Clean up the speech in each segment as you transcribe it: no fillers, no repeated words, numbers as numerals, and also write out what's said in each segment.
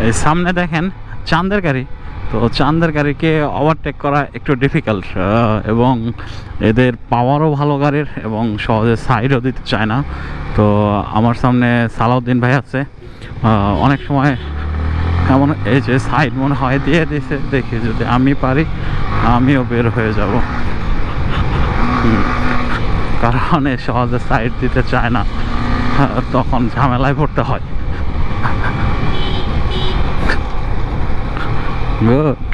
এই সামনে দেখেন চাঁদের গাড়ি, তো চাঁদের গাড়িকে ওভারটেক করা একটু ডিফিকাল্ট, এবং এদের পাওয়ারও ভালো গাড়ির এবং সহজে সাইডও দিতে চায় না। তো আমার সামনে সালাউদ্দিন ভাই আছে, অনেক সময় এমন এই যে সাইড মনে হয় দিয়ে দিছে, দেখি যদি আমি পারি আমিও বের হয়ে যাব, কারণ সহজে সাইড দিতে চায় না, তখন ঝামেলায় পড়তে হয়। গুড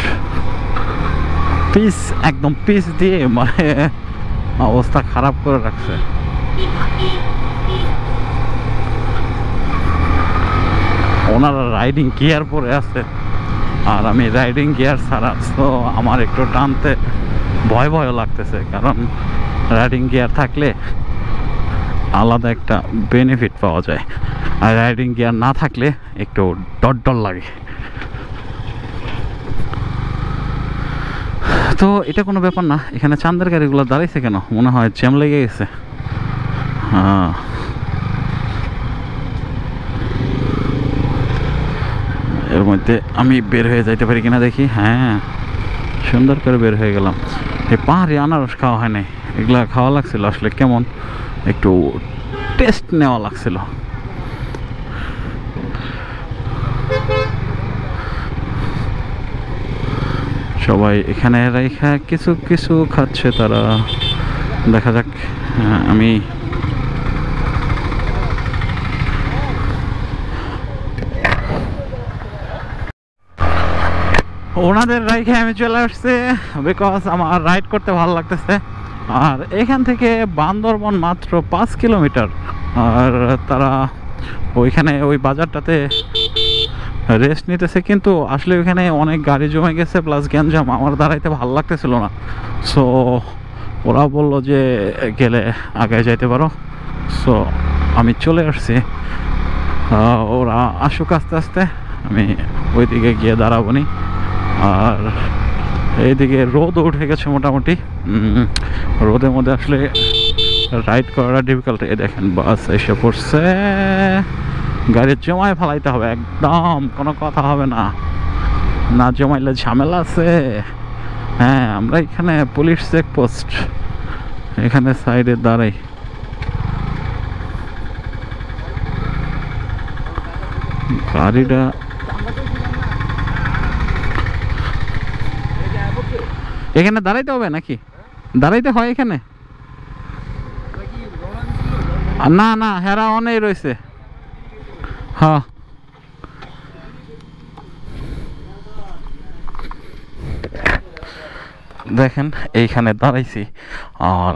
পিস, একদম পিস দিয়ে মানে অবস্থা খারাপ করে রাখছে। ওনারা রাইডিং গিয়ার পরে আছে আর আমি রাইডিং গিয়ার ছাড়া, তো আমার একটু টানতে ভয় ভয়ও লাগতেছে, কারণ রাইডিং গিয়ার থাকলে আলাদা একটা বেনিফিট পাওয়া যায়, আর রাইডিং গিয়ার না থাকলে একটু ডর ডর লাগে। তো এটা কোনো ব্যাপার না। এখানে চাঁদের গাড়িগুলো দাঁড়াইছে কেন? মনে হয় জ্যাম লেগে গেছে। হ্যাঁ, এর মধ্যে আমি বের হয়ে যাইতে পারি কিনা দেখি। হ্যাঁ, সুন্দর করে বের হয়ে গেলাম। এই পাহাড়ি আনারস খাওয়া হয় নাই, এগুলা খাওয়া লাগছিল, আসলে কেমন একটু টেস্ট নেওয়া লাগছিল। সবাই এখানে রেখা কিছু কিছু খাচ্ছে তারা, দেখা যাক। আমি ওনাদের রাইখে আমি চলে আসছি, বিকজ আমার রাইড করতে ভালো লাগতেছে। আর এখান থেকে বান্দরবন মাত্র 5 কিলোমিটার, আর তারা ওইখানে ওই বাজারটাতে রেস্ট নিতেছে, কিন্তু আসলে ওইখানে অনেক গাড়ি জমে গেছে প্লাস গ্যাঞ্জাম, আমার দাঁড়াইতে ভালো লাগতেছিল না। সো ওরা বললো যে গেলে আগে যাইতে পারো, সো আমি চলে আসছি। ওরা আসুক আস্তে আস্তে, আমি ওইদিকে গিয়ে দাঁড়াবো নি। আর এইদিকে রোদ উঠে গেছে মোটামুটি, রোদের মধ্যে আসলে রাইড করাটা ডিফিকাল্ট। এই দেখেন বাস এসে পড়ছে, গাড়ি জমায় ফেলাইতে হবে, একদম কোনো কথা হবে না, না জমাইলে ঝামেলা আছে। হ্যাঁ, আমরা এখানে পুলিশ চেকপোস্ট, এখানে সাইডে দাঁড়াই। গাড়িটা এখানে দাঁড়াইতে হবে নাকি? দাঁড়াইতে হয় এখানে? না না, হেরা অনেক রয়েছে। হ্যাঁ, দেখেন এইখানে দাঁড়াইছি, আর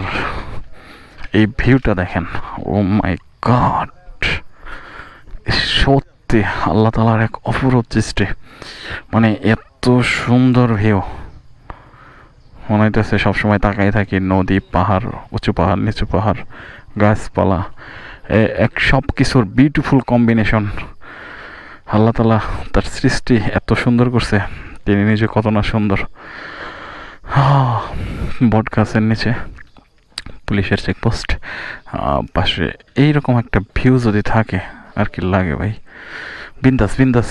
এই ভিউটা দেখেন, ও মাই গড, সত্যি আল্লাহ তাআলার এক অপরূপ সৃষ্টি। মানে এত সুন্দর ভিউ, মনে হইতেছে সবসময় তাকাই থাকি, নদী, পাহাড়, উঁচু পাহাড়, নিচু পাহাড়, গাছপালা, এক সব কিছুর বিউটিফুল কম্বিনেশন। আল্লাহ তাআলা তার সৃষ্টি এত সুন্দর করছে, তিনি নিজে কত না সুন্দর। বট গাছের নিচে পুলিশের চেকপোস্ট, পাশে এইরকম একটা ভিউ যদি থাকে আর কি লাগে ভাই, বিন্দাস বিন্দাস।